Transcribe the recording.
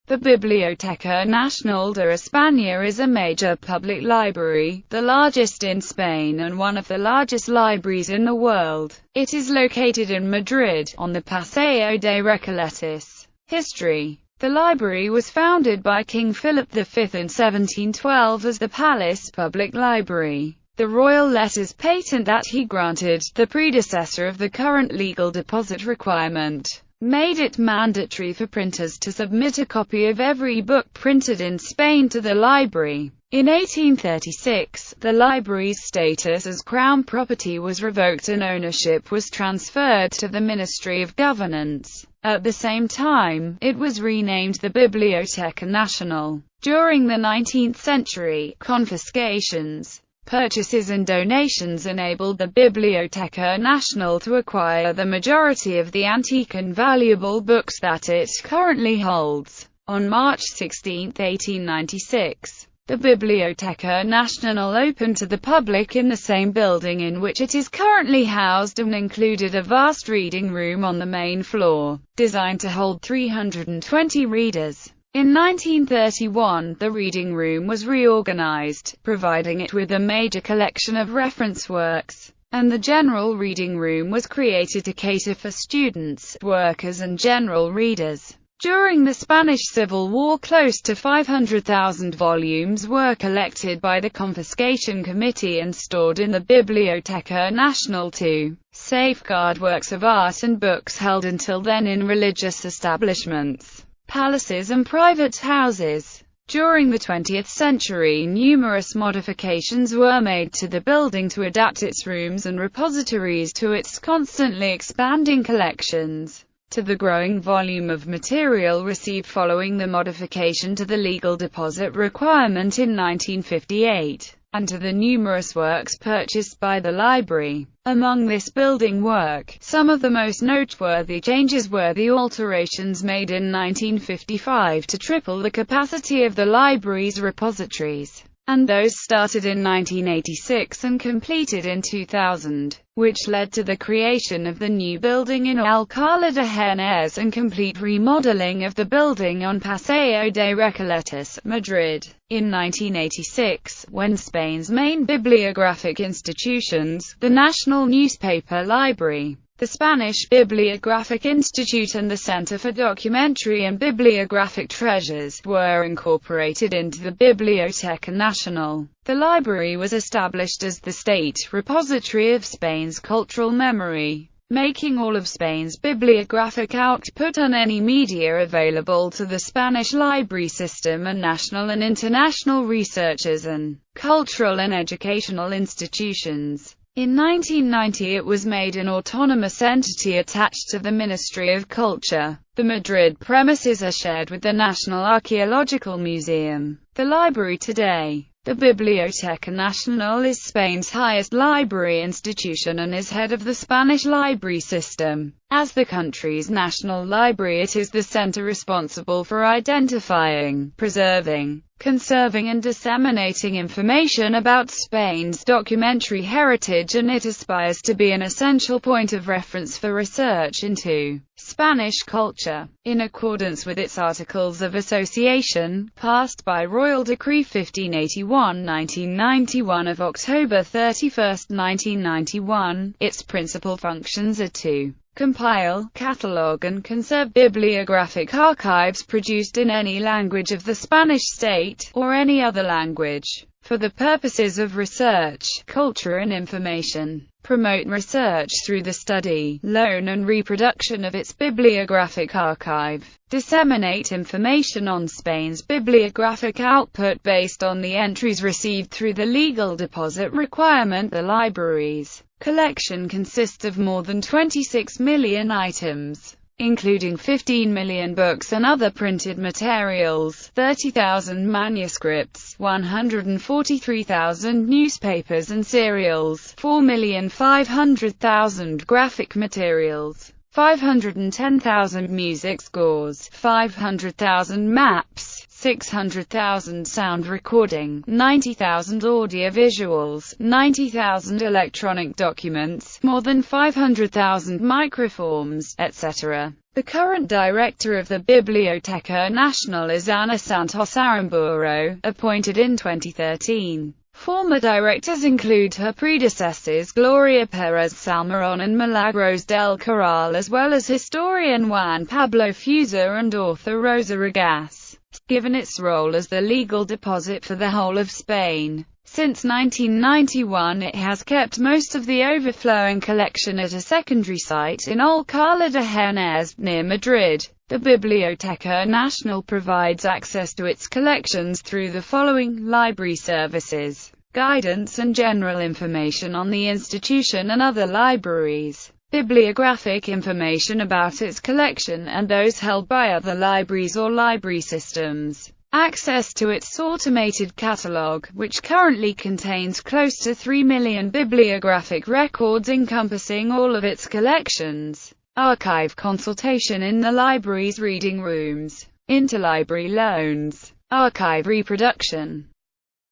The Biblioteca Nacional de España is a major public library, the largest in Spain and one of the largest libraries in the world. It is located in Madrid, on the Paseo de Recoletos. History. The library was founded by King Philip V in 1712 as the Palace Public Library. The royal letters patent that he granted, the predecessor of the current legal deposit requirement, made it mandatory for printers to submit a copy of every book printed in Spain to the library. In 1836, the library's status as crown property was revoked and ownership was transferred to the Ministry of Governance. At the same time, it was renamed the Biblioteca Nacional. During the 19th century, confiscations, purchases and donations enabled the Biblioteca Nacional to acquire the majority of the antique and valuable books that it currently holds. On March 16, 1896, the Biblioteca Nacional opened to the public in the same building in which it is currently housed and included a vast reading room on the main floor, designed to hold 320 readers. In 1931, the reading room was reorganized, providing it with a major collection of reference works, and the general reading room was created to cater for students, workers and general readers. During the Spanish Civil War, close to 500,000 volumes were collected by the Confiscation Committee and stored in the Biblioteca Nacional to safeguard works of art and books held until then in religious establishments, palaces and private houses. During the 20th century, numerous modifications were made to the building to adapt its rooms and repositories to its constantly expanding collections, to the growing volume of material received following the modification to the legal deposit requirement in 1958, and to the numerous works purchased by the library. Among this building work, some of the most noteworthy changes were the alterations made in 1955 to triple the capacity of the library's repositories, and those started in 1986 and completed in 2000, which led to the creation of the new building in Alcalá de Henares and complete remodeling of the building on Paseo de Recoletos, Madrid. In 1986, when Spain's main bibliographic institutions, the National Newspaper Library, the Spanish Bibliographic Institute and the Center for Documentary and Bibliographic Treasures, were incorporated into the Biblioteca Nacional. The library was established as the state repository of Spain's cultural memory, making all of Spain's bibliographic output on any media available to the Spanish library system and national and international researchers and cultural and educational institutions. In 1990 it was made an autonomous entity attached to the Ministry of Culture. The Madrid premises are shared with the National Archaeological Museum. The library today, the Biblioteca Nacional, is Spain's highest library institution and is head of the Spanish library system. As the country's national library, it is the center responsible for identifying, preserving, conserving and disseminating information about Spain's documentary heritage, and it aspires to be an essential point of reference for research into Spanish culture. In accordance with its Articles of Association, passed by Royal Decree 1581/1991 of October 31, 1991, its principal functions are to compile, catalogue and conserve bibliographic archives produced in any language of the Spanish state, or any other language, for the purposes of research, culture and information, promote research through the study, loan and reproduction of its bibliographic archive, disseminate information on Spain's bibliographic output based on the entries received through the legal deposit requirement. The library's collection consists of more than 26 million items, including 15 million books and other printed materials, 30,000 manuscripts, 143,000 newspapers and serials, 4,500,000 graphic materials, 510,000 music scores, 500,000 maps, 600,000 sound recording, 90,000 audiovisuals, 90,000 electronic documents, more than 500,000 microforms, etc. The current director of the Biblioteca Nacional is Ana Santos Aramburu, appointed in 2013. Former directors include her predecessors Gloria Perez Salmerón and Milagros del Corral, as well as historian Juan Pablo Fuser and author Rosa Regas, given its role as the legal deposit for the whole of Spain. Since 1991 it has kept most of the overflowing collection at a secondary site in Alcalá de Henares, near Madrid. The Biblioteca Nacional provides access to its collections through the following library services: guidance and general information on the institution and other libraries, bibliographic information about its collection and those held by other libraries or library systems, access to its automated catalogue, which currently contains close to 3 million bibliographic records encompassing all of its collections, archive consultation in the library's reading rooms, interlibrary loans, archive reproduction,